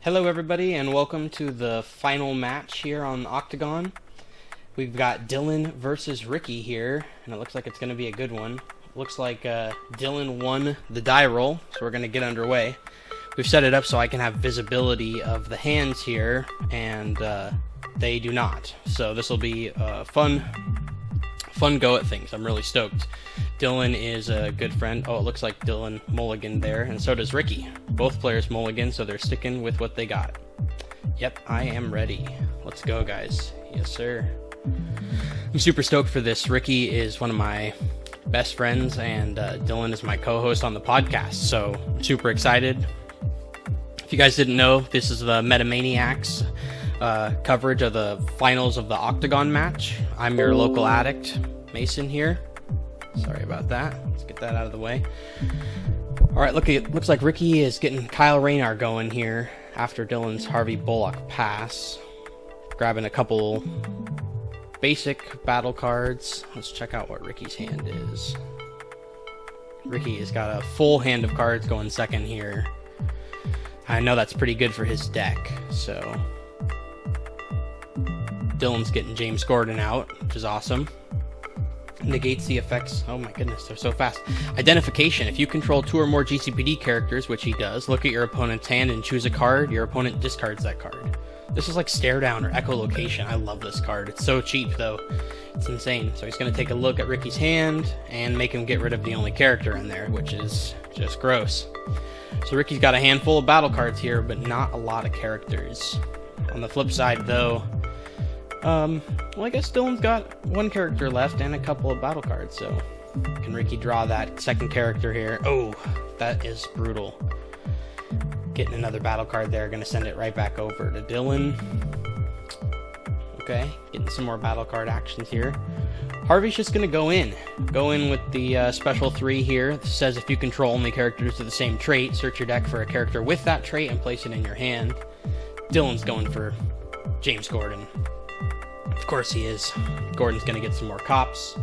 Hello everybody and welcome to the final match here on Octagon. We've got Dylan versus Ricky here, and it looks like it's going to be a good one. Looks like Dylan won the die roll, so we're going to get underway. We've set it up so I can have visibility of the hands here, and they do not. So this will be a fun go at things. I'm really stoked. Dylan is a good friend. Oh, it looks like Dylan mulliganed there, and so does Ricky. Both players mulligan, so they're sticking with what they got. Yep, I am ready. Let's go, guys. Yes, sir. I'm super stoked for this. Ricky is one of my best friends, and Dylan is my co-host on the podcast, so I'm super excited. If you guys didn't know, this is the MetaManiacs coverage of the finals of the Octagon match. I'm your local addict, Mason here. Sorry about that. Let's get that out of the way. Alright, looks like Ricky is getting Kyle Raynar going here after Dylan's Harvey Bullock pass. Grabbing a couple basic battle cards. Let's check out what Ricky's hand is. Ricky has got a full hand of cards going second here. I know that's pretty good for his deck, so Dylan's getting James Gordon out, which is awesome. Negates the effects. Oh my goodness, they're so fast. Identification. If you control 2 or more GCPD characters, which he does, look at your opponent's hand and choose a card. Your opponent discards that card. This is like stare down or echolocation. I love this card. It's so cheap though. It's insane. So he's going to take a look at Ricky's hand and make him get rid of the only character in there, which is just gross. So Ricky's got a handful of battle cards here, but not a lot of characters. On the flip side though, well, I guess Dylan's got one character left and a couple of battle cards, so can Ricky draw that second character here? Oh, that is brutal. Getting another battle card there, gonna send it right back over to Dylan. Okay, getting some more battle card actions here. Harvey's just gonna go in with the special 3 here. It says if you control only characters with the same trait, search your deck for a character with that trait and place it in your hand. Dylan's going for James Gordon. Of course he is. Gordon's going to get some more cops.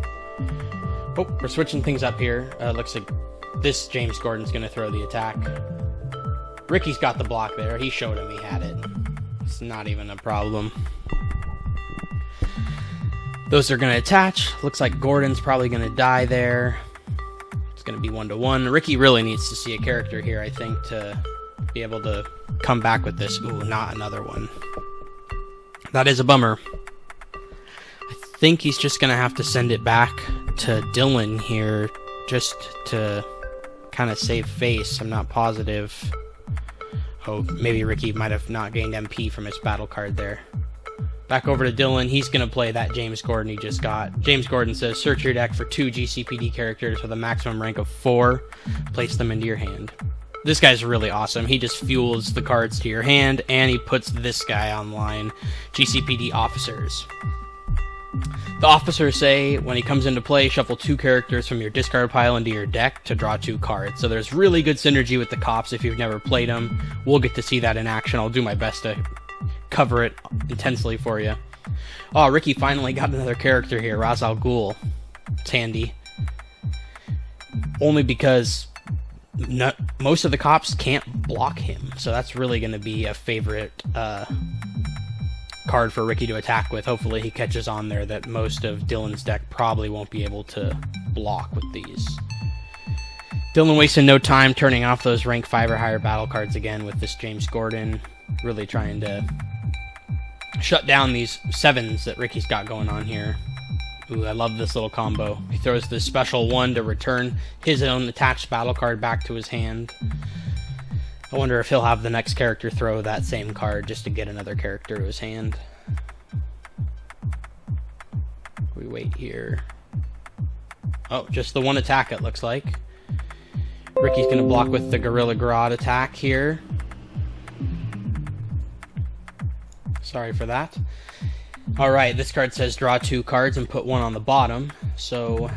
Oh, we're switching things up here. Looks like this James Gordon's going to throw the attack. Ricky's got the block there. He showed him he had it. It's not even a problem. Those are going to attach. Looks like Gordon's probably going to die there. It's going to be 1-1. Ricky really needs to see a character here, I think, to be able to come back with this. Ooh, not another one. That is a bummer. I think he's just going to have to send it back to Dylan here just to kind of save face. I'm not positive. Oh, maybe Ricky might have not gained MP from his battle card there. Back over to Dylan. He's going to play that James Gordon he just got. James Gordon says, search your deck for 2 GCPD characters with a maximum rank of 4. Place them into your hand. This guy's really awesome. He just fuels the cards to your hand, and he puts this guy online. GCPD officers. The officers say, when he comes into play, shuffle 2 characters from your discard pile into your deck to draw 2 cards. So there's really good synergy with the cops if you've never played them. We'll get to see that in action. I'll do my best to cover it intensely for you. Oh, Ricky finally got another character here, Ra's al Ghul. It's handy. Only because most of the cops can't block him, so that's really going to be a favorite card for Ricky to attack with. Hopefully he catches on there that most of Dylan's deck probably won't be able to block with these. Dylan wasting no time turning off those rank 5 or higher battle cards again with this James Gordon, really trying to shut down these 7s that Ricky's got going on here. Ooh, I love this little combo. He throws this special 1 to return his own attached battle card back to his hand. I wonder if he'll have the next character throw that same card just to get another character to his hand. We wait here. Oh, just the 1 attack it looks like. Ricky's going to block with the Gorilla Grodd attack here. Sorry for that. Alright, this card says draw 2 cards and put 1 on the bottom. So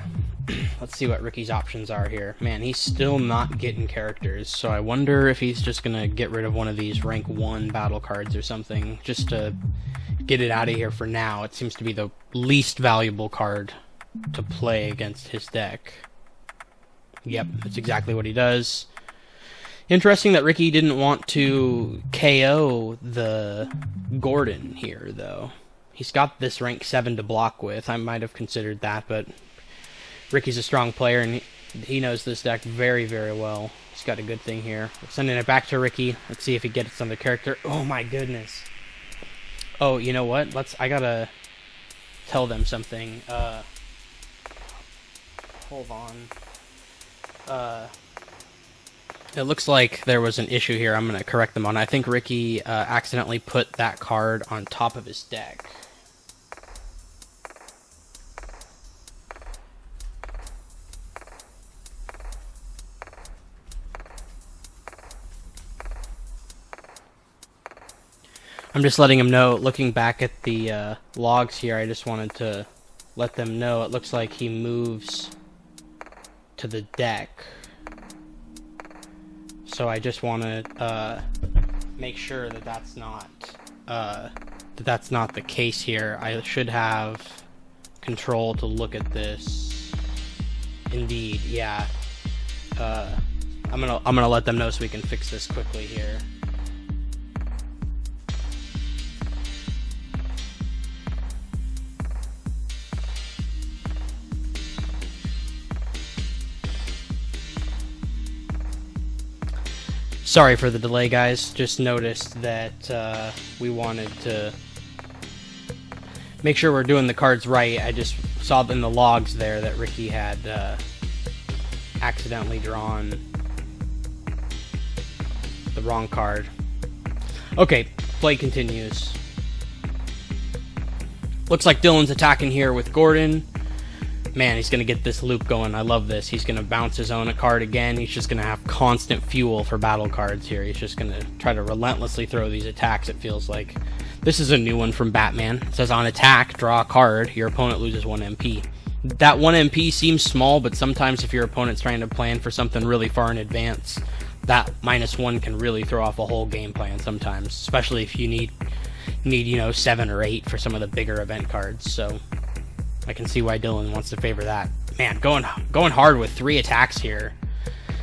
let's see what Ricky's options are here. Man, he's still not getting characters, so I wonder if he's just going to get rid of one of these rank 1 battle cards or something, just to get it out of here for now. It seems to be the least valuable card to play against his deck. Yep, that's exactly what he does. Interesting that Ricky didn't want to KO the Gordon here, though. He's got this rank 7 to block with. I might have considered that, but Ricky's a strong player, and he knows this deck very, very well. He's got a good thing here. We're sending it back to Ricky. Let's see if he gets another character. Oh, my goodness. Oh, you know what? I gotta tell them something. Hold on. It looks like there was an issue here. I'm going to correct them on. I think Ricky accidentally put that card on top of his deck. I'm just letting him know. Looking back at the logs here, I just wanted to let them know. It looks like he moves to the deck. So I just want to make sure that that's not the case here. I should have control to look at this. Indeed, yeah. I'm gonna let them know so we can fix this quickly here. Sorry for the delay, guys. Just noticed that we wanted to make sure we're doing the cards right. I just saw in the logs there that Ricky had accidentally drawn the wrong card. Okay, play continues. Looks like Dylan's attacking here with Gordon. Man, he's going to get this loop going. I love this. He's going to bounce his own a card again. He's just going to have constant fuel for battle cards here. He's just going to try to relentlessly throw these attacks, it feels like. This is a new one from Batman. It says, on attack, draw a card. Your opponent loses 1 MP. That 1 MP seems small, but sometimes if your opponent's trying to plan for something really far in advance, that -1 can really throw off a whole game plan sometimes, especially if you need 7 or 8 for some of the bigger event cards. So I can see why Dylan wants to favor that. Man, going hard with 3 attacks here.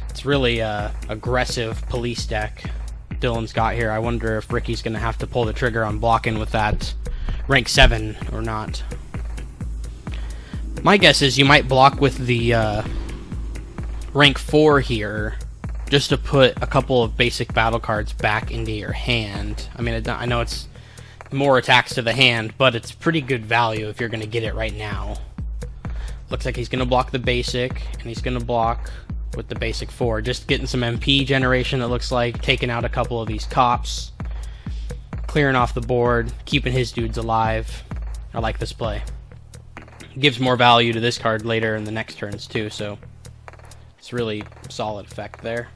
It's really aggressive police deck Dylan's got here. I wonder if Ricky's going to have to pull the trigger on blocking with that rank 7 or not. My guess is you might block with the rank 4 here, just to put a couple of basic battle cards back into your hand. I mean, I know it's more attacks to the hand, but it's pretty good value if you're going to get it right now. Looks like he's going to block the basic, and he's going to block with the basic 4. Just getting some MP generation, it looks like, taking out a couple of these cops, clearing off the board, keeping his dudes alive. I like this play. Gives more value to this card later in the next turns too, so it's really solid effect there.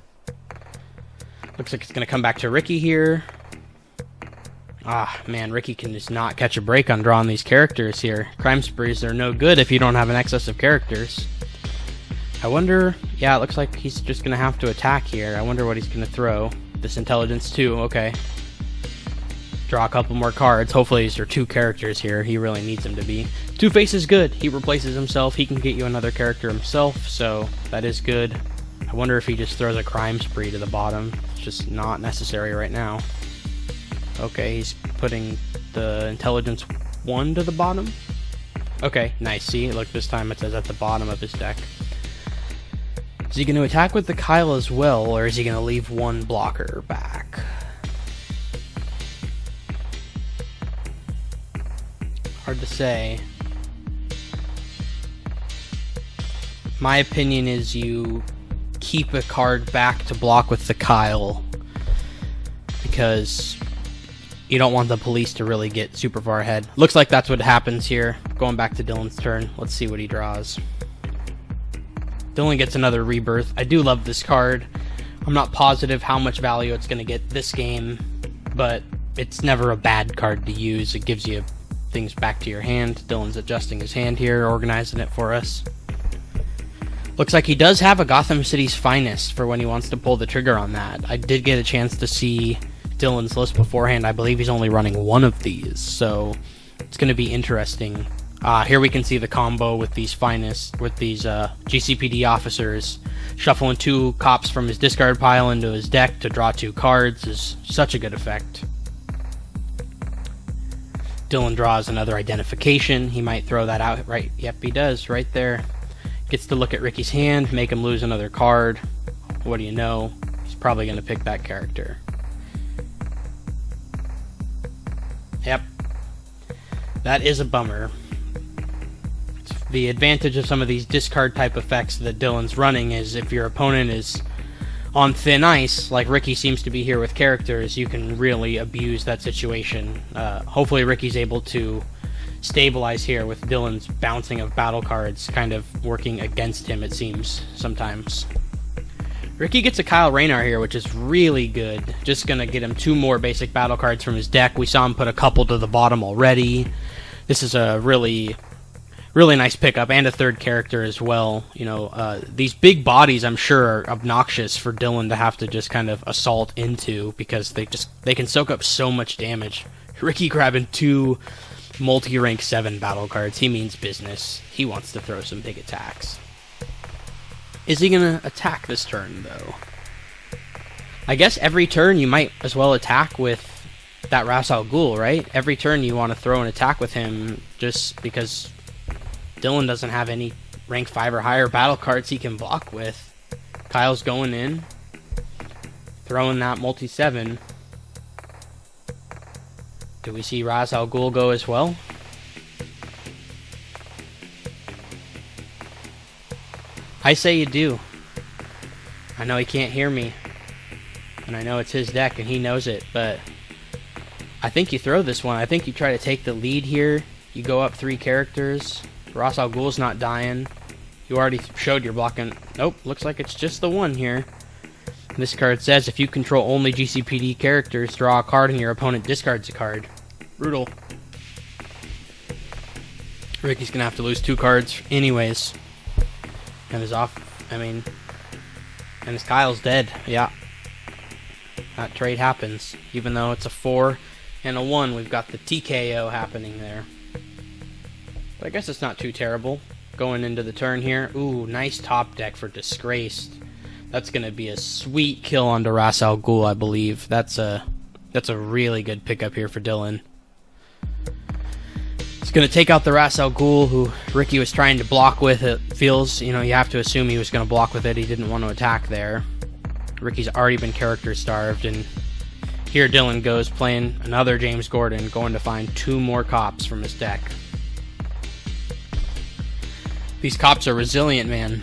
Looks like it's going to come back to Ricky here. Ah, man, Ricky can just not catch a break on drawing these characters here. Crime sprees are no good if you don't have an excess of characters. I wonder, yeah, it looks like he's just going to have to attack here. I wonder what he's going to throw. This intelligence too, okay. Draw a couple more cards. Hopefully these are 2 characters here. He really needs them to be. Two-Face is good. He replaces himself. He can get you another character himself, so that is good. I wonder if he just throws a crime spree to the bottom. It's just not necessary right now. Okay, he's putting the intelligence 1 to the bottom. Okay, nice. See, look, this time it says at the bottom of his deck. Is he going to attack with the Kyle as well, or is he going to leave 1 blocker back? Hard to say. My opinion is you keep a card back to block with the Kyle, because you don't want the police to really get super far ahead. Looks like that's what happens here. Going back to Dylan's turn. Let's see what he draws. Dylan gets another rebirth. I do love this card. I'm not positive how much value it's going to get this game, but it's never a bad card to use. It gives you things back to your hand. Dylan's adjusting his hand here, organizing it for us. Looks like he does have a Gotham City's Finest for when he wants to pull the trigger on that. I did get a chance to see Dylan's list beforehand. I believe he's only running 1 of these, so it's going to be interesting Here we can see the combo with these GCPD officers. Shuffling 2 cops from his discard pile into his deck to draw 2 cards is such a good effect. Dylan draws another identification. He might throw that out, right? Yep, he does, right there. Gets to look at Ricky's hand, make him lose another card. What do you know? He's probably going to pick that character. Yep. That is a bummer. The advantage of some of these discard type effects that Dylan's running is if your opponent is on thin ice, like Ricky seems to be here with characters, you can really abuse that situation. Hopefully Ricky's able to stabilize here with Dylan's bouncing of battle cards kind of working against him, it seems, sometimes. Ricky gets a Kyle Raynar here, which is really good. Just going to get him 2 more basic battle cards from his deck. We saw him put a couple to the bottom already. This is a really nice pickup, and a 3rd character as well. These big bodies, I'm sure, are obnoxious for Dylan to have to just kind of assault into, because they can soak up so much damage. Ricky grabbing 2 multi-rank 7 battle cards. He means business. He wants to throw some big attacks. Is he going to attack this turn, though? I guess every turn you might as well attack with that Ras Al Ghul, right? Every turn you want to throw an attack with him, just because Dylan doesn't have any rank 5 or higher battle cards he can block with. Kyle's going in, throwing that multi-7. Do we see Ras Al Ghul go as well? I say you do. I know he can't hear me, and I know it's his deck and he knows it, but I think you throw this one. I think you try to take the lead here. You go up 3 characters. Ras Al Ghul's not dying. You already showed you're blocking. Nope, looks like it's just the one here. This card says if you control only GCPD characters, draw a card and your opponent discards a card. Brutal. Ricky's gonna have to lose 2 cards anyways. And his Kyle's dead. Yeah. That trade happens. Even though it's a 4 and a 1, we've got the TKO happening there. But I guess it's not too terrible. Going into the turn here. Ooh, nice top deck for Disgraced. That's going to be a sweet kill onto Ras Al Ghul, I believe. That's a really good pickup here for Dylan. It's going to take out the Ras Al Ghul, who Ricky was trying to block with. It feels, you have to assume he was going to block with it. He didn't want to attack there. Ricky's already been character starved, and here Dylan goes playing another James Gordon, going to find 2 more cops from his deck. These cops are resilient, man.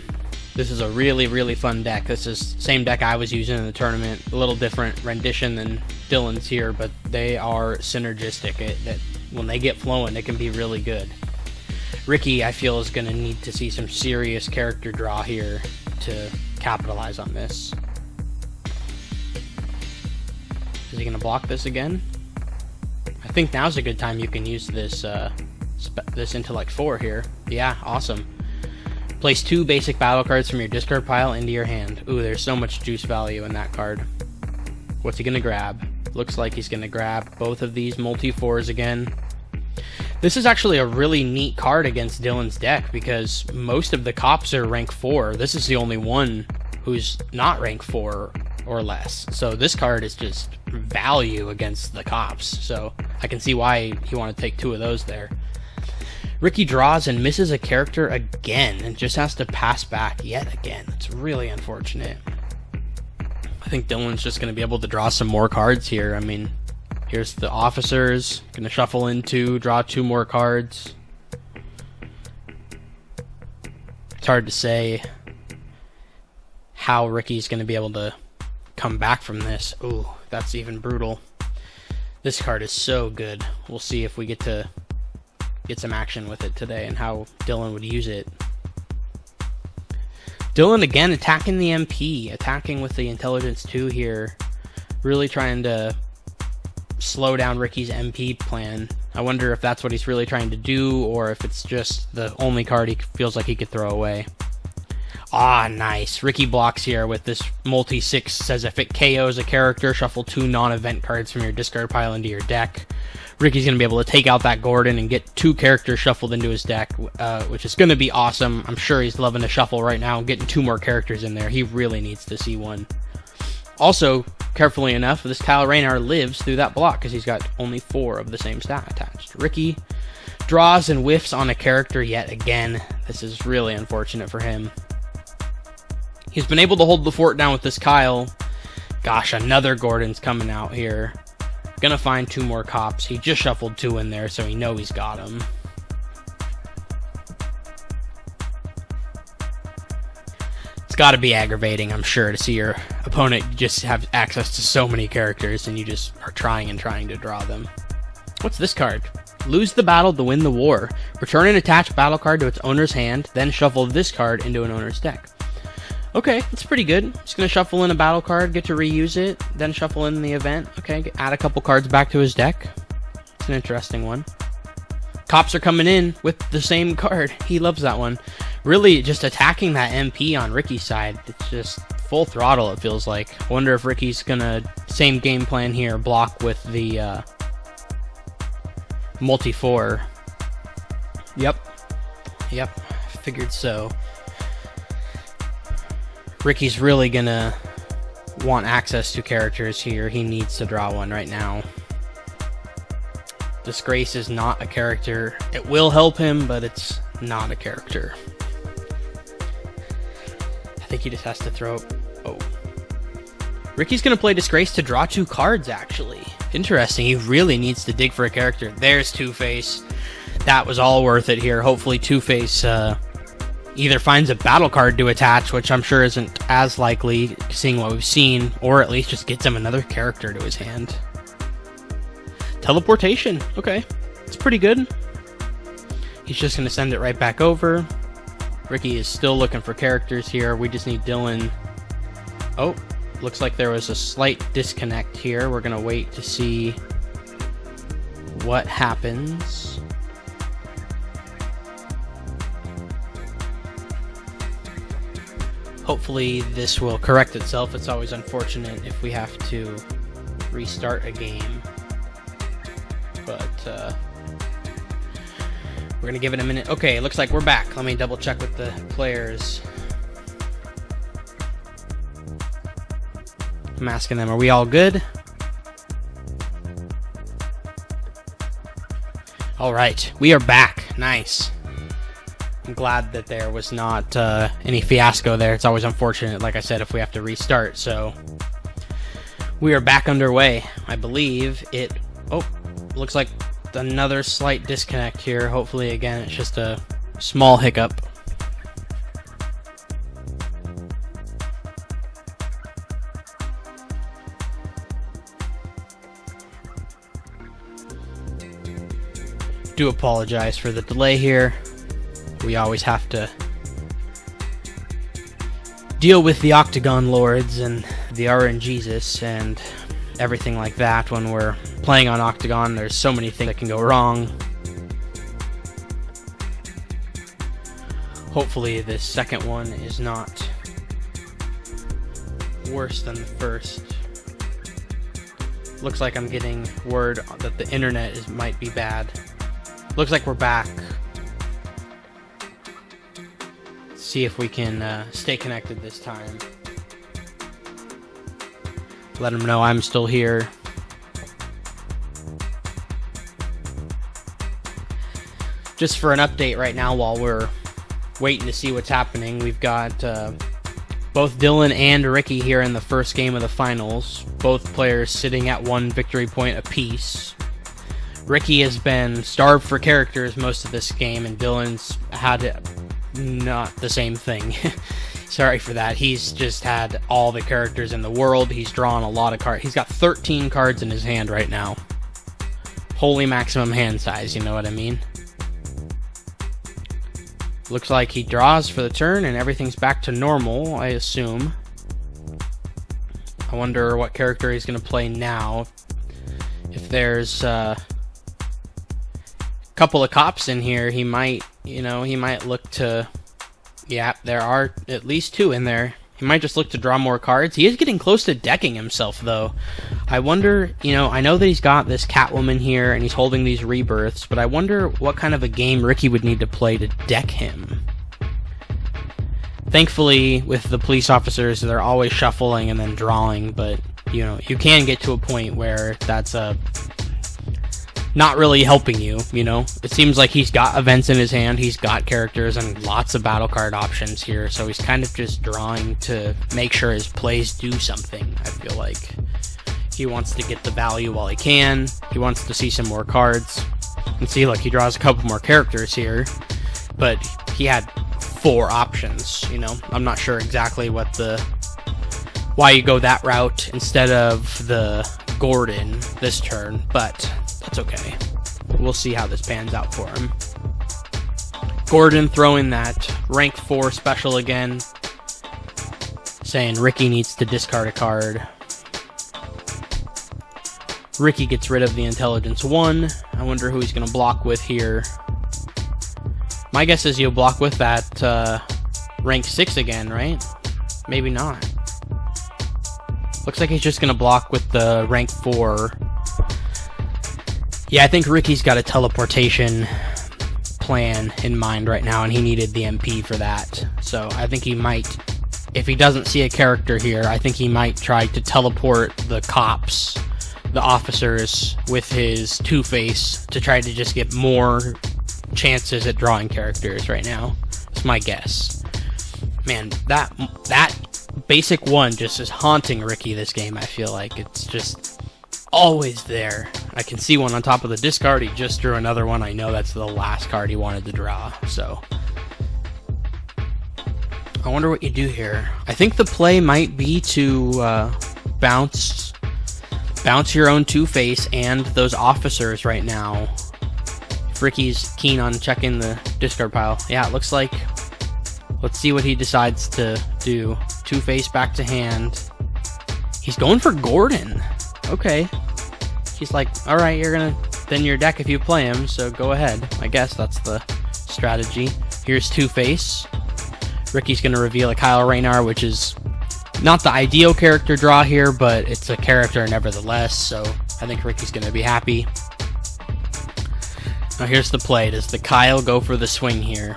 This is a really, really fun deck. This is the same deck I was using in the tournament. A little different rendition than Dylan's here, but they are synergistic. When they get flowing, it can be really good. Ricky, I feel, is going to need to see some serious character draw here to capitalize on this. Is he going to block this again? I think now's a good time you can use this this Intellect 4 here. Yeah, awesome. Place 2 basic battle cards from your discard pile into your hand. Ooh, there's so much juice value in that card. What's he going to grab? Looks like he's going to grab both of these multi-4s again. This is actually a really neat card against Dylan's deck because most of the cops are rank 4. This is the only one who's not rank 4 or less. So this card is just value against the cops. So I can see why he wanted to take 2 of those there. Ricky draws and misses a character again and just has to pass back yet again. It's really unfortunate. I think Dylan's just going to be able to draw some more cards here. Here's the officers. Going to shuffle in 2, draw 2 more cards. It's hard to say how Ricky's going to be able to come back from this. Ooh, that's even brutal. This card is so good. We'll see if we get to get some action with it today and how Dylan would use it. Dylan again attacking the MP, attacking with the Intelligence 2 here, really trying to slow down Ricky's MP plan. I wonder if that's what he's really trying to do or if it's just the only card he feels like he could throw away. Ah, nice. Ricky blocks here with this multi-6. Says if it KOs a character, shuffle 2 non-event cards from your discard pile into your deck. Ricky's going to be able to take out that Gordon and get 2 characters shuffled into his deck, which is going to be awesome. I'm sure he's loving to shuffle right now, getting 2 more characters in there. He really needs to see one. Also, carefully enough, this Kyle Rayner lives through that block because he's got only 4 of the same stat attached. Ricky draws and whiffs on a character yet again. This is really unfortunate for him. He's been able to hold the fort down with this Kyle. Gosh, another Gordon's coming out here. Gonna find 2 more cops. He just shuffled 2 in there, so he knows he's got them. It's gotta be aggravating, I'm sure, to see your opponent just have access to so many characters and you just are trying and trying to draw them. What's this card? Lose the battle to win the war. Return an attached battle card to its owner's hand, then shuffle this card into an owner's deck. Okay, that's pretty good. Just going to shuffle in a battle card, get to reuse it, then shuffle in the event. Okay, add a couple cards back to his deck. It's an interesting one. Cops are coming in with the same card. He loves that one. Really just attacking that MP on Ricky's side. It's just full throttle, it feels like. I wonder if Ricky's going to, same game plan here, block with the multi-4. Yep, figured so. Ricky's really gonna want access to characters here. He needs to draw one right now. Disgrace is not a character. It will help him, but it's not a character. I think he just has to throw... Oh. Ricky's gonna play Disgrace to draw 2 cards, actually. Interesting. He really needs to dig for a character. There's Two-Face. That was all worth it here. Hopefully Two-Face either finds a battle card to attach, which I'm sure isn't as likely, seeing what we've seen, or at least just gets him another character to his hand. Teleportation. Okay. It's pretty good. He's just going to send it right back over. Ricky is still looking for characters here. We just need Dylan. Oh, looks like there was a slight disconnect here. We're going to wait to see what happens. Hopefully this will correct itself. It's always unfortunate if we have to restart a game. But we're going to give it a minute. Okay, it looks like we're back. Let me double check with the players. I'm asking them, are we all good? All right, we are back. Nice. I'm glad that there was not any fiasco there. It's always unfortunate, like I said, if we have to restart. So we are back underway. I believe it... Oh, looks like another slight disconnect here. Hopefully, again, it's just a small hiccup. Do apologize for the delay here. We always have to deal with the Octagon Lords and the RNGesus and everything like that when we're playing on Octagon. There's so many things that can go wrong. Hopefully this second one is not worse than the first. Looks like I'm getting word that the internet might be bad. Looks like we're back. See if we can stay connected this time. Let them know I'm still here. Just for an update right now while we're waiting to see what's happening, we've got both Dylan and Ricky here in the first game of the finals. Both players sitting at 1 victory point apiece. Ricky has been starved for characters most of this game, and Dylan's had not the same thing. Sorry for that. He's just had all the characters in the world. He's drawn a lot of cards. He's got 13 cards in his hand right now. Holy maximum hand size, you know what I mean? Looks like he draws for the turn and everything's back to normal, I assume. I wonder what character he's going to play now. If there's a couple of cops in here, he might look to Yeah, there are at least 2 in there. He might just look to draw more cards. He is getting close to decking himself, though. I wonder, I know that he's got this Catwoman here, and he's holding these rebirths, but I wonder what kind of a game Ricky would need to play to deck him. Thankfully, with the police officers, they're always shuffling and then drawing, but, you can get to a point where that's not really helping you, It seems like he's got events in his hand, he's got characters and lots of battle card options here, so he's kind of just drawing to make sure his plays do something, I feel like. He wants to get the value while he can, he wants to see some more cards. And see, look, he draws a couple more characters here, but he had 4 options, I'm not sure exactly why you go that route instead of the Gordon this turn, but that's okay. We'll see how this pans out for him. Gordon throwing that rank 4 special again, saying Ricky needs to discard a card. Ricky gets rid of the intelligence 1. I wonder who he's going to block with here. My guess is you'll block with that rank 6 again, right? Maybe not. Looks like he's just going to block with the rank 4. Yeah, I think Ricky's got a teleportation plan in mind right now, and he needed the MP for that. So I think he might, if he doesn't see a character here, I think he might try to teleport the cops, the officers, with his Two-Face to try to just get more chances at drawing characters right now. That's my guess. Man, that basic 1 just is haunting Ricky this game, I feel like. It's just always there. I can see one on top of the discard. He just drew another one. I know that's the last card he wanted to draw. So I wonder what you do here. I think the play might be to bounce your own Two-Face and those officers right now. If Ricky's keen on checking the discard pile. Yeah, it looks like. Let's see what he decides to do. Two-Face back to hand. He's going for Gordon. Okay. He's like, alright, you're gonna thin your deck if you play him, so go ahead. I guess that's the strategy. Here's Two-Face. Ricky's gonna reveal a Kyle Raynar, which is not the ideal character draw here, but it's a character nevertheless, so I think Ricky's gonna be happy. Now here's the play. Does the Kyle go for the swing here?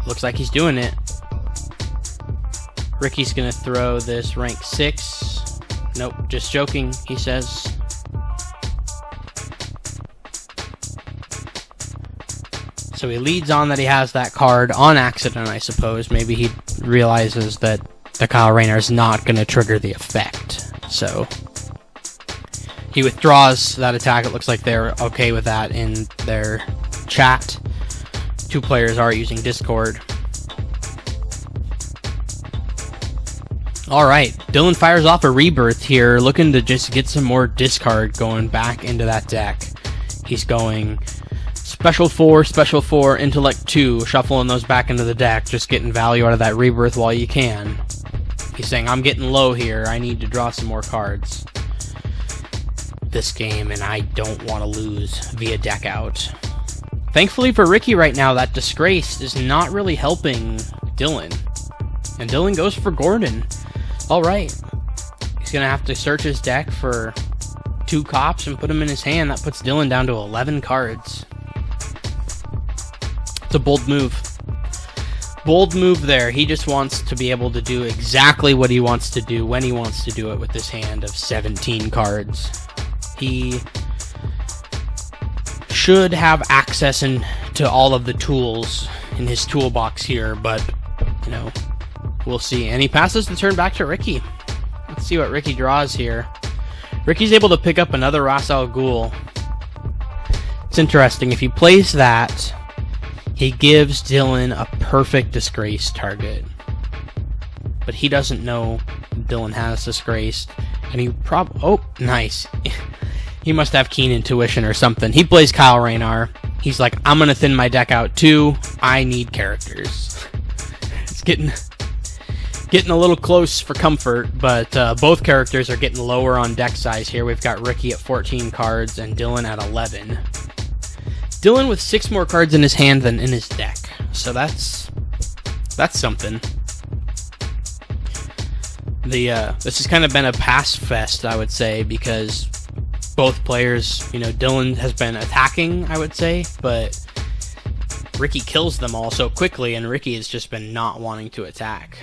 Looks like he's doing it. Ricky's gonna throw this rank 6. Nope, just joking, he says. So he leads on that he has that card on accident, I suppose. Maybe he realizes that the Kyle Raynar is not gonna trigger the effect. So he withdraws that attack. It looks like they're okay with that in their chat. 2 players are using Discord. Alright, Dylan fires off a rebirth here, looking to just get some more discard going back into that deck. He's going Special 4, Intellect 2, shuffling those back into the deck, just getting value out of that rebirth while you can. He's saying, I'm getting low here, I need to draw some more cards this game, and I don't want to lose via deck out. Thankfully for Ricky right now, that Disgrace is not really helping Dylan. And Dylan goes for Gordon. Alright. He's going to have to search his deck for 2 cops and put them in his hand. That puts Dylan down to 11 cards. It's a bold move. Bold move there. He just wants to be able to do exactly what he wants to do when he wants to do it with this hand of 17 cards. He should have access to all of the tools in his toolbox here, but, we'll see. And he passes the turn back to Ricky. Let's see what Ricky draws here. Ricky's able to pick up another Ra's al Ghul. It's interesting. If he plays that, he gives Dylan a perfect Disgrace target. But he doesn't know Dylan has Disgraced. And he oh, nice. He must have keen intuition or something. He plays Kyle Raynar. He's like, I'm going to thin my deck out too. I need characters. It's getting a little close for comfort, but both characters are getting lower on deck size here. We've got Ricky at 14 cards and Dylan at 11. Dylan with 6 more cards in his hand than in his deck. So that's something. This has kind of been a pass fest, I would say, because both players, Dylan has been attacking, I would say, but Ricky kills them all so quickly, and Ricky has just been not wanting to attack.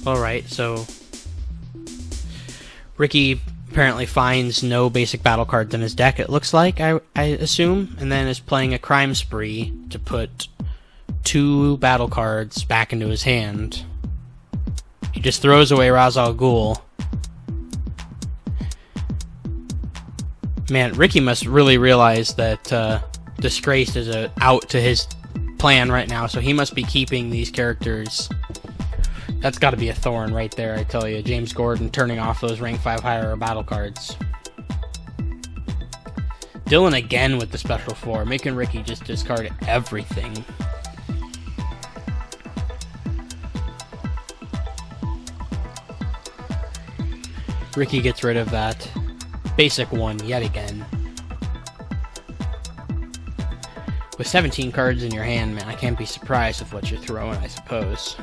Alright, so Ricky apparently finds no basic battle cards in his deck, it looks like, I assume, and then is playing a crime spree to put 2 battle cards back into his hand. He just throws away Ra's al Ghul. Man, Ricky must really realize that Disgraced is out to his plan right now, so he must be keeping these characters. That's got to be a thorn right there, I tell you. James Gordon turning off those rank 5 higher battle cards. Dylan again with the special 4, making Ricky just discard everything. Ricky gets rid of that basic 1 yet again. With 17 cards in your hand, man, I can't be surprised with what you're throwing, I suppose.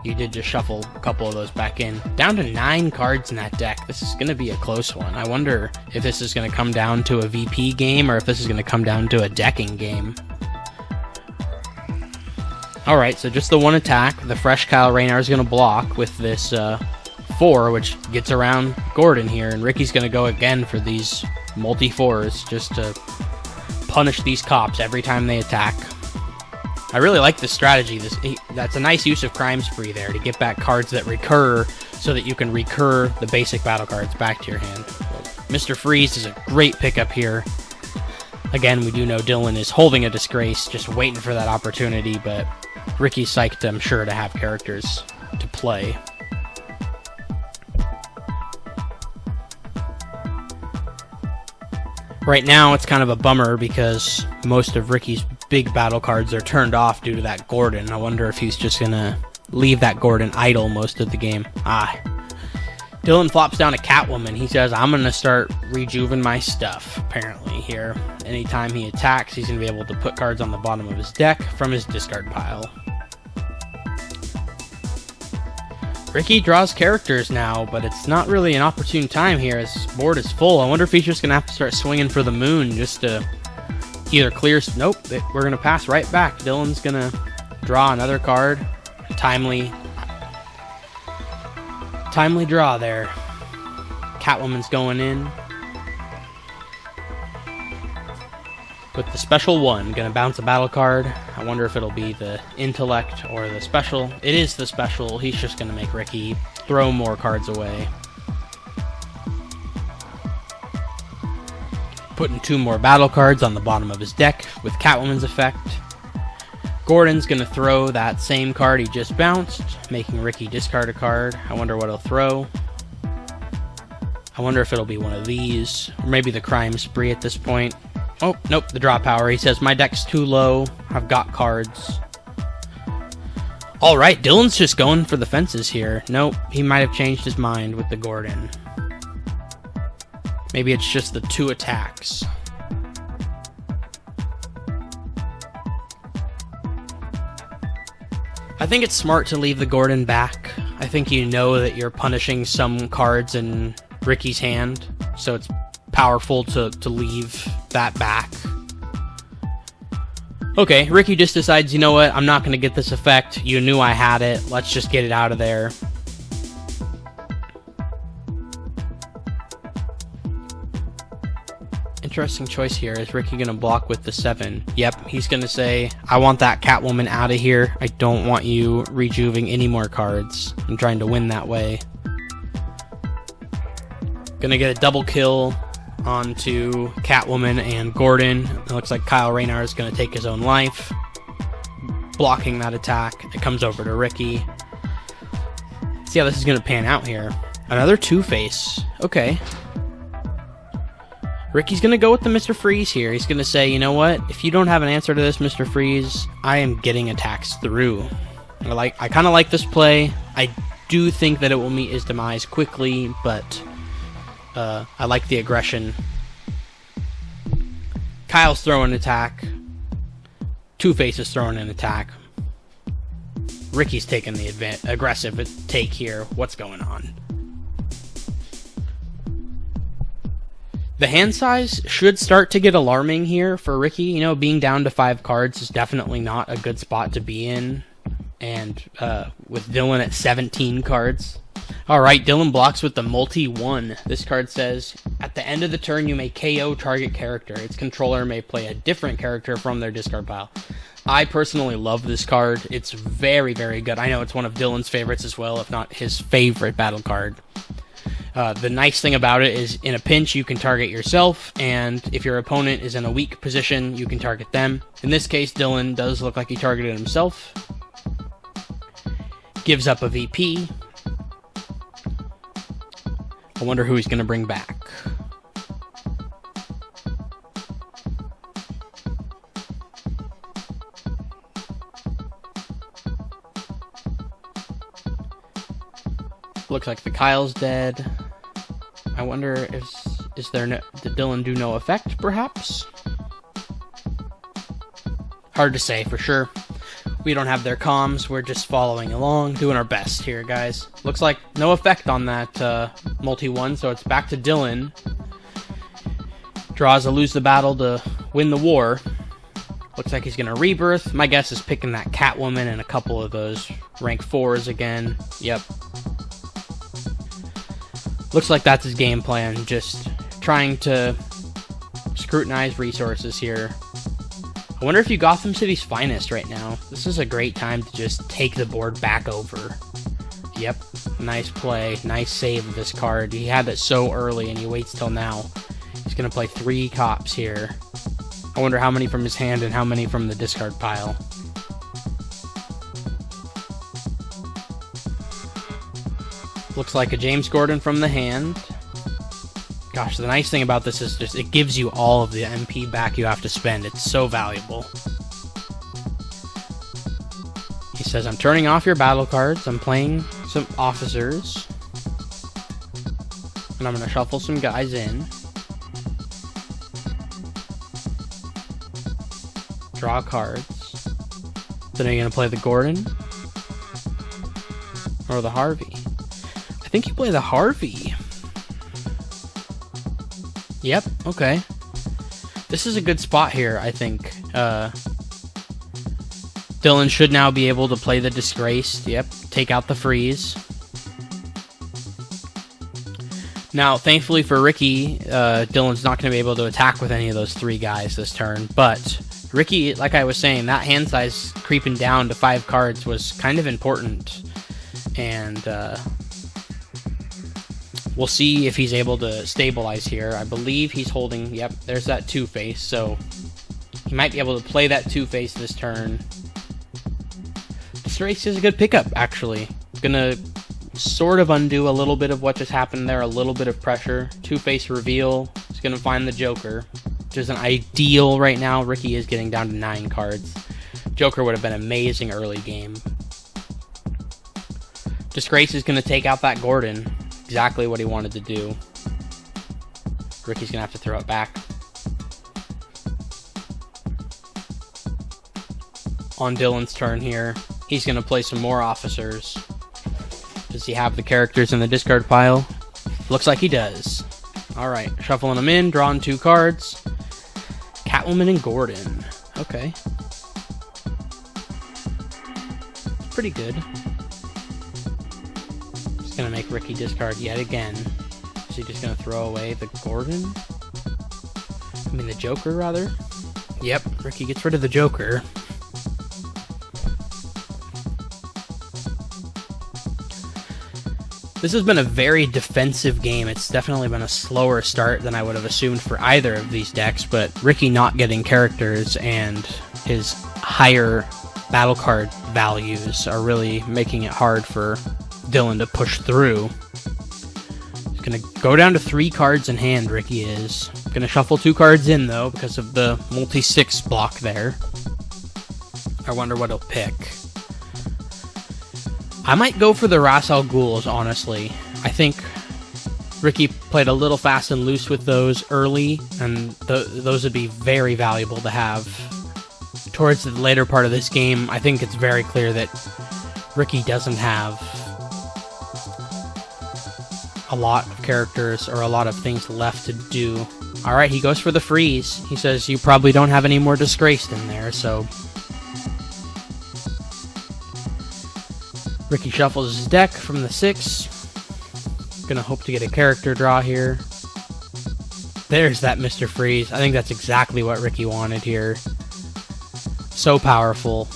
You did just shuffle a couple of those back in. Down to 9 cards in that deck. This is going to be a close one. I wonder if this is going to come down to a VP game or if this is going to come down to a decking game. Alright, so just the 1 attack. The fresh Kyle Raynar is going to block with this 4, which gets around Gordon here. And Ricky's going to go again for these multi-4s just to punish these cops every time they attack. I really like this strategy. That's a nice use of Crime Spree there to get back cards that recur so that you can recur the basic battle cards back to your hand. Mr. Freeze is a great pickup here. Again, we do know Dylan is holding a Disgrace, just waiting for that opportunity, but Ricky's psyched, I'm sure, to have characters to play. Right now, it's kind of a bummer because most of Ricky's big battle cards are turned off due to that Gordon. I wonder if he's just going to leave that Gordon idle most of the game. Dylan flops down a Catwoman. He says, I'm going to start rejuvenating my stuff, apparently, here. Anytime he attacks, he's going to be able to put cards on the bottom of his deck from his discard pile. Ricky draws characters now, but it's not really an opportune time here as his board is full. I wonder if he's just going to have to start swinging for the moon just to either clear... Nope, we're going to pass right back. Dylan's going to draw another card. Timely draw there. Catwoman's going in. With the special 1, going to bounce a battle card. I wonder if it'll be the intellect or the special. It is the special. He's just going to make Ricky throw more cards away. Putting 2 more battle cards on the bottom of his deck with Catwoman's effect. Gordon's going to throw that same card he just bounced, making Ricky discard a card. I wonder what he'll throw. I wonder if it'll be one of these, or maybe the Crime Spree at this point. Oh, nope, the draw power. He says, my deck's too low. I've got cards. Alright, Dylan's just going for the fences here. Nope, he might have changed his mind with the Gordon. Maybe it's just the 2 attacks. I think it's smart to leave the Gordon back. I think you know that you're punishing some cards in Ricky's hand, so it's powerful to leave that back. Okay, Ricky just decides, you know what, I'm not going to get this effect. You knew I had it. Let's just get it out of there. Interesting choice here. Is Ricky going to block with the 7? Yep, he's going to say, I want that Catwoman out of here. I don't want you rejuvenating any more cards. I'm trying to win that way. Gonna get a double kill onto Catwoman and Gordon. It looks like Kyle Raynar is going to take his own life. Blocking that attack. It comes over to Ricky. See how this is going to pan out here. Another Two-Face. Okay. Ricky's going to go with the Mr. Freeze here. He's going to say, you know what? If you don't have an answer to this, Mr. Freeze, I am getting attacks through. I kind of like this play. I do think that it will meet his demise quickly, but I like the aggression. Kyle's throwing an attack. Two-Face is throwing an attack. Ricky's taking the aggressive take here. What's going on? The hand size should start to get alarming here for Ricky. You know, being down to 5 cards is definitely not a good spot to be in. And with Dylan at 17 cards. Alright, Dylan blocks with the multi-1. This card says, at the end of the turn you may KO target character. Its controller may play a different character from their discard pile. I personally love this card. It's very, very good. I know it's one of Dylan's favorites as well, if not his favorite battle card. The nice thing about it is in a pinch you can target yourself, and if your opponent is in a weak position you can target them. In this case, Dylan does look like he targeted himself. Gives up a VP. I wonder who he's going to bring back. Looks like the Kyle's dead. I wonder if did Dylan do no effect, perhaps? Hard to say for sure. We don't have their comms. We're just following along, doing our best here, guys. Looks like no effect on that multi-1, so it's back to Dylan. Draws a lose the battle to win the war. Looks like he's going to rebirth. My guess is picking that Catwoman and a couple of those rank 4s again. Yep. Looks like that's his game plan, just trying to scrutinize resources here. I wonder if you Gotham City's finest right now. This is a great time to just take the board back over. Yep, nice play, nice save of this card. He had it so early and he waits till now. He's going to play 3 cops here. I wonder how many from his hand and how many from the discard pile. Looks like a James Gordon from the hand. Gosh, the nice thing about this is just it gives you all of the MP back you have to spend. It's so valuable. He says, I'm turning off your battle cards. I'm playing some officers. And I'm going to shuffle some guys in. Draw cards. Then are you going to play the Gordon? Or the Harvey? I think you play the Harvey. Yep, okay. This is a good spot here, I think. Dylan should now be able to play the Disgraced. Yep, take out the Freeze. Now, thankfully for Ricky, Dylan's not going to be able to attack with any of those 3 guys this turn. But Ricky, like I was saying, that hand size creeping down to 5 cards was kind of important. And we'll see if he's able to stabilize here. I believe he's holding, yep, there's that Two-Face, so he might be able to play that Two-Face this turn. This race is a good pickup, actually. Gonna sort of undo a little bit of what just happened there, a little bit of pressure. Two-Face reveal, he's gonna find the Joker, which is an ideal right now. Ricky is getting down to 9 cards. Joker would have been amazing early game. Disgrace is gonna take out that Gordon. Exactly what he wanted to do. Ricky's gonna have to throw it back. On Dylan's turn here, he's gonna play some more officers. Does he have the characters in the discard pile? Looks like he does. Alright, shuffling them in, drawing 2 cards. Catwoman and Gordon. Okay. Pretty good. Gonna make Ricky discard yet again. Is he just gonna throw away the Gordon? I mean the Joker, rather? Yep, Ricky gets rid of the Joker. This has been a very defensive game. It's definitely been a slower start than I would have assumed for either of these decks, but Ricky not getting characters and his higher battle card values are really making it hard for Dylan to push through. He's gonna go down to 3 cards in hand, Ricky is. Gonna shuffle 2 cards in, though, because of the multi-6 block there. I wonder what he'll pick. I might go for the Ras Al Ghul's, honestly. I think Ricky played a little fast and loose with those early, and those would be very valuable to have. Towards the later part of this game, I think it's very clear that Ricky doesn't have a lot of characters or a lot of things left to do. Alright, he goes for the freeze. He says you probably don't have any more Disgraced in there, so... Ricky shuffles his deck from the 6. Gonna hope to get a character draw here. There's that Mr. Freeze. I think that's exactly what Ricky wanted here. So powerful.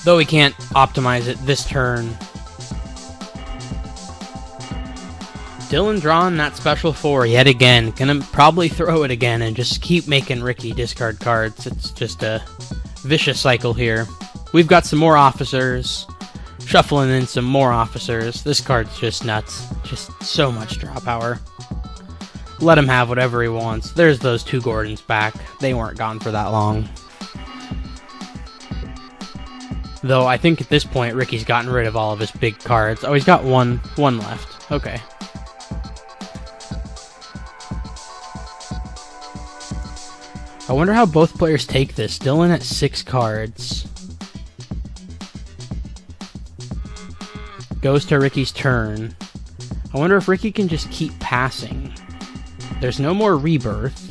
Though he can't optimize it this turn. Dylan drawing that special 4 yet again. Gonna probably throw it again and just keep making Ricky discard cards. It's just a vicious cycle here. We've got some more officers. Shuffling in some more officers. This card's just nuts. Just so much draw power. Let him have whatever he wants. There's those 2 Gordons back. They weren't gone for that long. Though I think at this point Ricky's gotten rid of all of his big cards. Oh, he's got one left. Okay. I wonder how both players take this. Dylan at 6 cards. Goes to Ricky's turn. I wonder if Ricky can just keep passing. There's no more rebirth.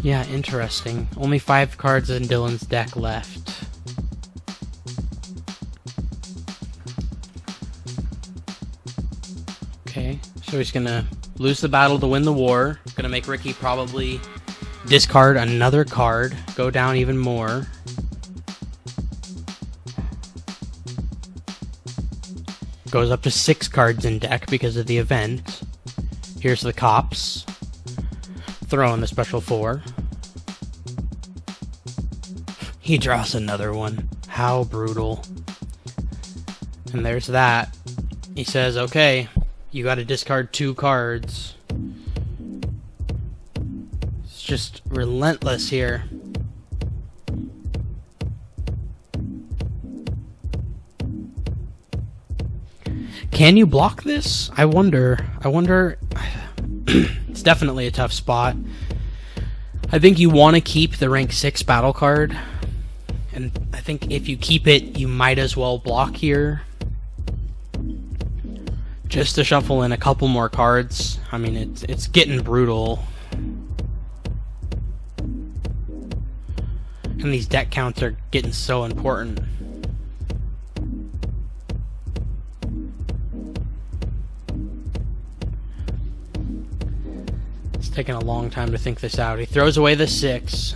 Yeah, interesting. Only 5 cards in Dylan's deck left. Okay, so he's gonna lose the battle to win the war. Gonna make Ricky probably discard another card, go down even more. Goes up to 6 cards in deck because of the event. Here's the cops. Throw in the special 4. He draws another one. How brutal. And there's that. He says, okay, you gotta discard 2 cards. It's just relentless here. Can you block this? I wonder. It's definitely a tough spot. I think you want to keep the rank 6 battle card. And I think if you keep it, you might as well block here. Just to shuffle in a couple more cards. I mean, it's getting brutal. And these deck counts are getting so important. It's taking a long time to think this out. He throws away the 6.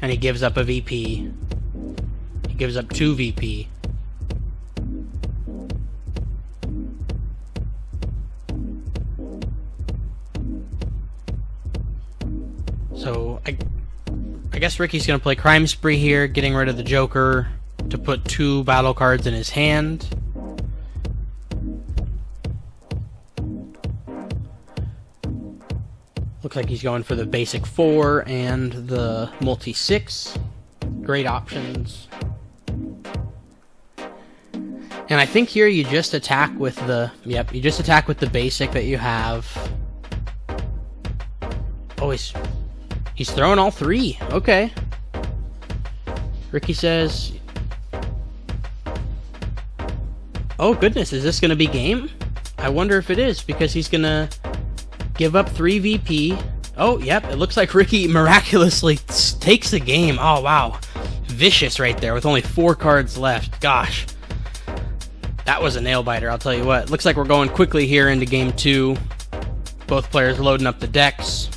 And he gives up a VP. He gives up 2 VP. So, I guess Ricky's going to play Crime Spree here, getting rid of the Joker to put 2 battle cards in his hand. Looks like he's going for the basic 4 and the multi 6. Great options. And I think here you just attack with the... Yep, you just attack with the basic that you have. Oh, he's throwing all 3. Okay. Ricky says... Oh, goodness, is this going to be game? I wonder if it is, because he's going to give up 3 VP. Oh, yep, it looks like Ricky miraculously takes the game. Oh, wow. Vicious right there with only 4 cards left. Gosh. That was a nail-biter, I'll tell you what. Looks like we're going quickly here into game 2. Both players loading up the decks.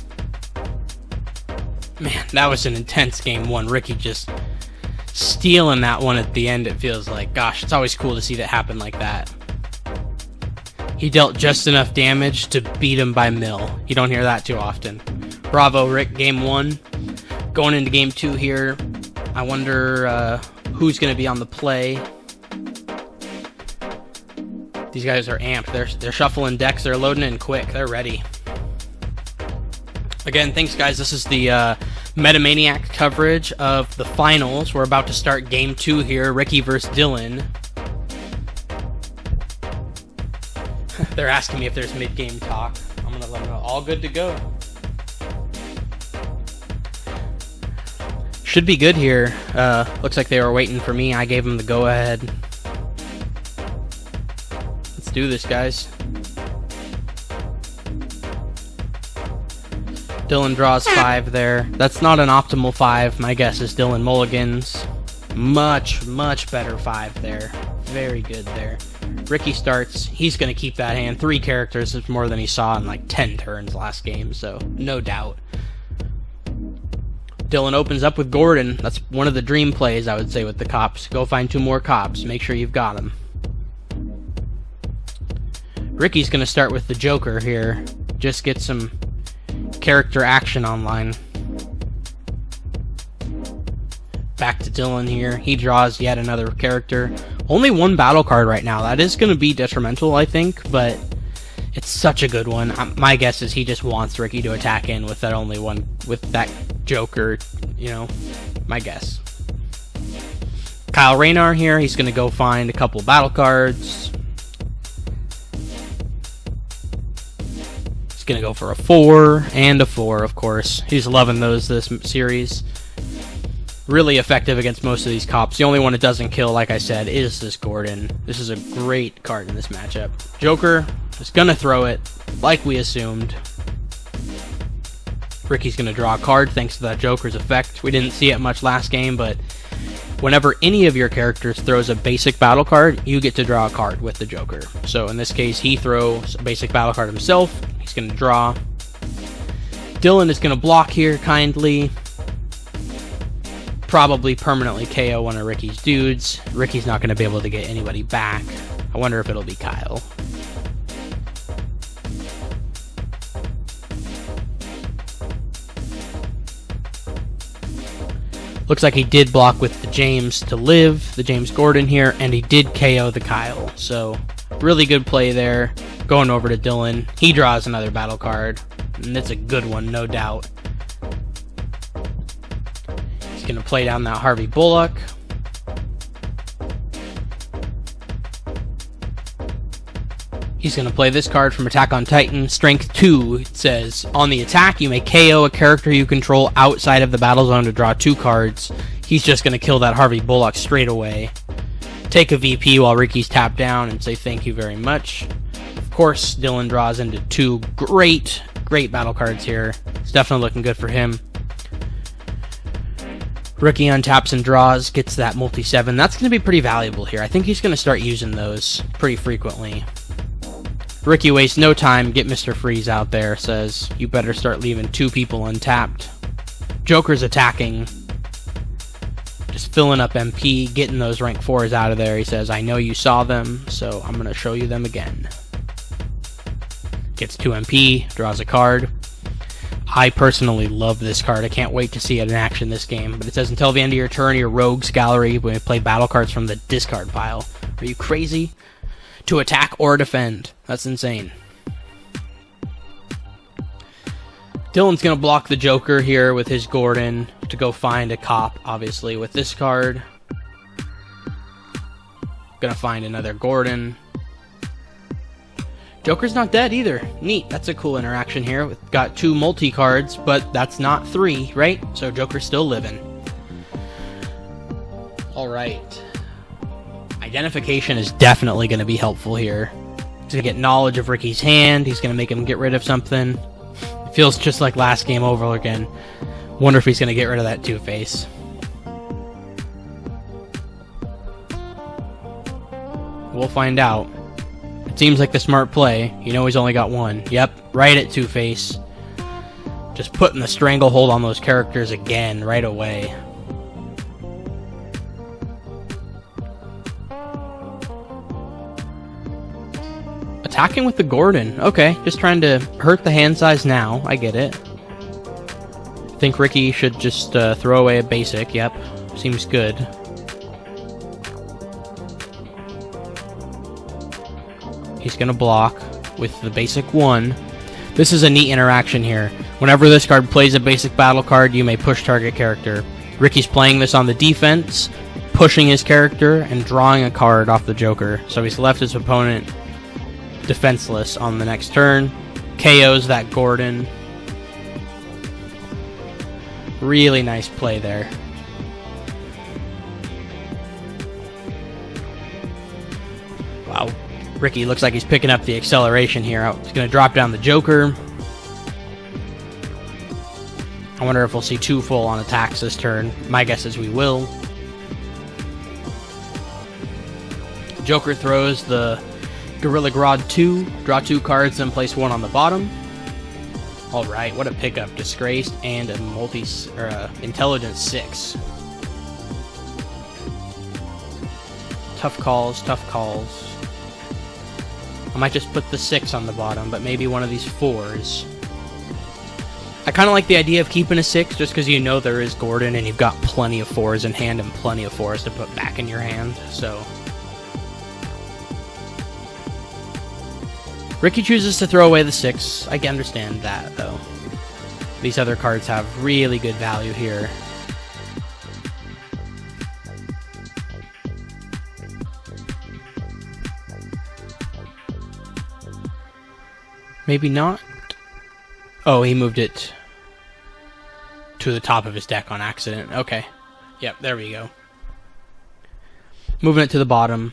Man, that was an intense game 1. Ricky just stealing that one at the end, it feels like. Gosh, it's always cool to see that happen like that. He dealt just enough damage to beat him by mill. You don't hear that too often. Bravo, Rick. Game 1. Going into game 2 here. I wonder who's going to be on the play. These guys are amped. They're shuffling decks. They're loading in quick. They're ready. Again, thanks guys. This is the MetaManiacs coverage of the finals. We're about to start game 2 here. Ricky versus Dylan. They're asking me if there's mid-game talk. I'm going to let them know. All good to go. Should be good here. Looks like they were waiting for me. I gave them the go-ahead. Let's do this, guys. Dylan draws 5 there. That's not an optimal 5. My guess is Dylan mulligans. Much, much better 5 there. Very good there. Ricky starts. He's going to keep that hand. 3 characters is more than he saw in like 10 turns last game, so no doubt. Dylan opens up with Gordon. That's one of the dream plays, I would say, with the cops. Go find 2 more cops. Make sure you've got them. Ricky's going to start with the Joker here. Just get some character action online. Back to Dylan here. He draws yet another character. Only 1 battle card right now. That is going to be detrimental, I think, but it's such a good one. My guess is he just wants Ricky to attack in with that only one, with that Joker, you know, my guess. Kyle Raynar here. He's going to go find a couple battle cards. He's going to go for a 4 and a 4, of course. He's loving those this series. Really effective against most of these cops. The only one it doesn't kill, like I said, is this Gordon. This is a great card in this matchup. Joker is going to throw it, like we assumed. Ricky's going to draw a card thanks to that Joker's effect. We didn't see it much last game, but whenever any of your characters throws a basic battle card, you get to draw a card with the Joker. So in this case, he throws a basic battle card himself. He's going to draw. Dylan is going to block here kindly. Probably permanently KO one of Ricky's dudes. Ricky's not going to be able to get anybody back. I wonder if it'll be Kyle. Looks like he did block with the James to live, the James Gordon here, and he did KO the Kyle. So, really good play there. Going over to Dylan. He draws another battle card, and it's a good one, no doubt. He's going to play down that Harvey Bullock. He's going to play this card from Attack on Titan, Strength 2. It says, on the attack, you may KO a character you control outside of the battle zone to draw 2 cards. He's just going to kill that Harvey Bullock straight away. Take a VP while Ricky's tapped down and say thank you very much. Of course, Dylan draws into 2 great battle cards here. It's definitely looking good for him. Ricky untaps and draws, gets that multi-7. That's going to be pretty valuable here. I think he's going to start using those pretty frequently. Ricky wastes no time, get Mr. Freeze out there, says, you better start leaving 2 people untapped. Joker's attacking, just filling up MP, getting those rank 4s out of there. He says, I know you saw them, so I'm going to show you them again. Gets 2 MP, draws a card. I personally love this card. I can't wait to see it in action this game. But it says, until the end of your turn, your Rogues Gallery, when you play battle cards from the discard pile. Are you crazy? To attack or defend. That's insane. Dylan's going to block the Joker here with his Gordon to go find a cop, obviously, with this card. Going to find another Gordon. Joker's not dead either. Neat. That's a cool interaction here. We've got 2 multi-cards, but that's not 3, right? So Joker's still living. Alright. Identification is definitely going to be helpful here. He's going to get knowledge of Ricky's hand. He's going to make him get rid of something. It feels just like last game over again. Wonder if he's going to get rid of that Two-Face. We'll find out. It seems like the smart play. You know he's only got 1. Yep, right at Two-Face. Just putting the stranglehold on those characters again right away. Attacking with the Gordon. Okay, just trying to hurt the hand size now. I get it. I think Ricky should just throw away a basic. Yep, seems good. He's going to block with the basic 1. This is a neat interaction here. Whenever this card plays a basic battle card, you may push target character. Ricky's playing this on the defense, pushing his character, and drawing a card off the Joker. So he's left his opponent defenseless on the next turn. KOs that Gordon. Really nice play there. Wow. Ricky looks like he's picking up the acceleration here. He's going to drop down the Joker. I wonder if we'll see 2 full-on attacks this turn. My guess is we will. Joker throws the Gorilla Grodd 2. Draw 2 cards, then place 1 on the bottom. Alright, what a pickup. Disgraced and a Intelligence 6. Tough calls, tough calls. I might just put the 6 on the bottom, but maybe one of these 4s. I kind of like the idea of keeping a 6 just because you know there is Gordon and you've got plenty of 4s in hand and plenty of 4s to put back in your hand, so. Ricky chooses to throw away the 6. I can understand that, though. These other cards have really good value here. Maybe not. Oh, he moved it to the top of his deck on accident. Okay. Yep, there we go. Moving it to the bottom.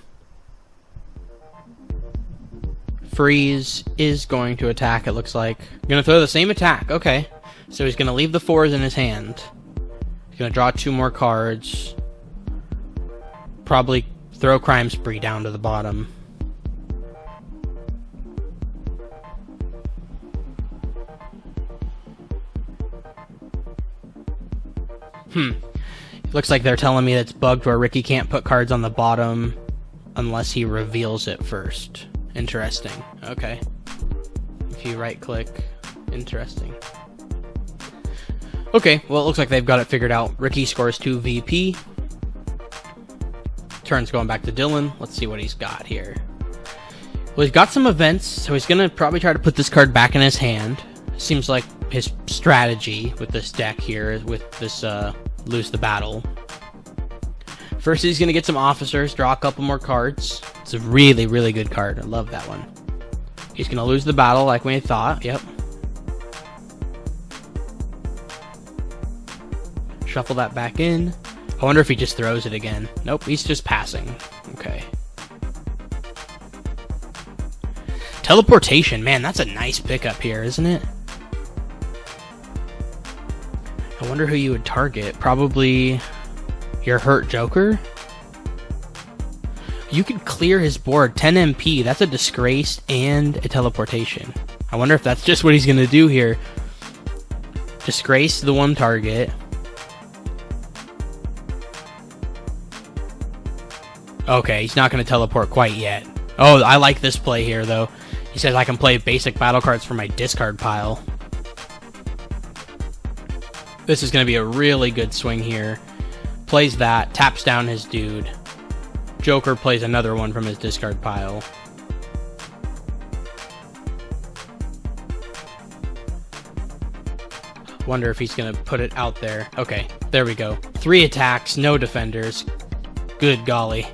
Freeze is going to attack, it looks like. Gonna throw the same attack. Okay. So he's gonna leave the 4s in his hand. He's gonna draw 2 more cards. Probably throw Crime Spree down to the bottom. Looks like they're telling me that's bugged where Ricky can't put cards on the bottom unless he reveals it first. Interesting. Okay. If you right click. Interesting. Okay, well it looks like they've got it figured out. Ricky scores 2 VP. Turn's going back to Dylan. Let's see what he's got here. Well, he's got some events, so he's going to probably try to put this card back in his hand. Seems like his strategy with this deck here, with this lose the battle. First, he's going to get some officers, draw a couple more cards. It's a really, really good card. I love that one. He's going to lose the battle like we thought. Yep. Shuffle that back in. I wonder if he just throws it again. Nope, he's just passing. Okay. Teleportation. Man, that's a nice pickup here, isn't it? I wonder who you would target. Probably your hurt Joker? You could clear his board. 10 MP. That's a disgrace and a teleportation. I wonder if that's just what he's going to do here. Disgrace the one target. Okay, he's not going to teleport quite yet. Oh, I like this play here, though. He says I can play basic battle cards for my discard pile. This is going to be a really good swing here. Plays that, taps down his dude. Joker plays another one from his discard pile. Wonder if he's going to put it out there. Okay, there we go. 3 attacks, no defenders. Good golly.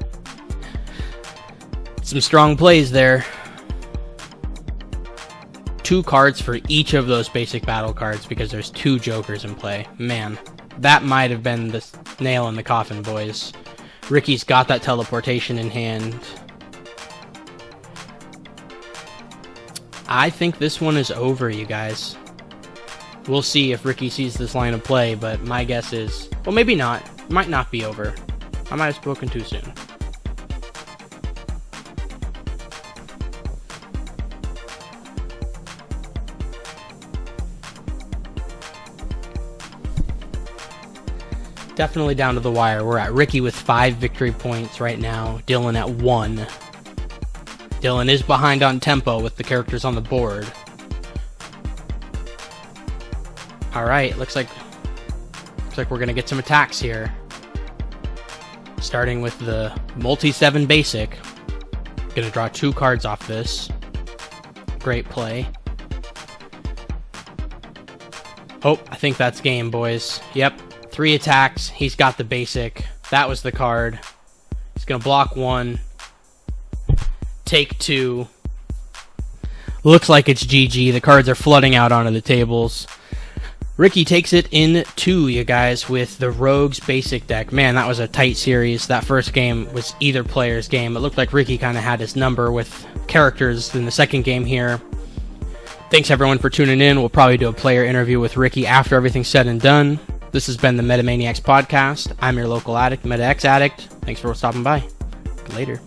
Some strong plays there. 2 cards for each of those basic battle cards because there's 2 Jokers in play. Man, that might have been the nail in the coffin, boys. Ricky's got that teleportation in hand. I think this one is over, you guys. We'll see if Ricky sees this line of play, but my guess is... well, maybe not. It might not be over. I might have spoken too soon. Definitely down to the wire. We're at Ricky with 5 victory points right now. Dylan at 1. Dylan is behind on tempo with the characters on the board. Alright, looks like we're going to get some attacks here. Starting with the multi-7 basic. Gonna draw 2 cards off this. Great play. Oh, I think that's game, boys. Yep, 3 attacks. He's got the basic. That was the card. He's going to block 1. Take 2. Looks like it's GG. The cards are flooding out onto the tables. Ricky takes it in 2, you guys, with the Rogues basic deck. Man, that was a tight series. That first game was either player's game. It looked like Ricky kind of had his number with characters in the second game here. Thanks everyone for tuning in. We'll probably do a player interview with Ricky after everything's said and done. This has been the MetaManiacs Podcast. I'm your local addict, MetaX Addict. Thanks for stopping by. Later.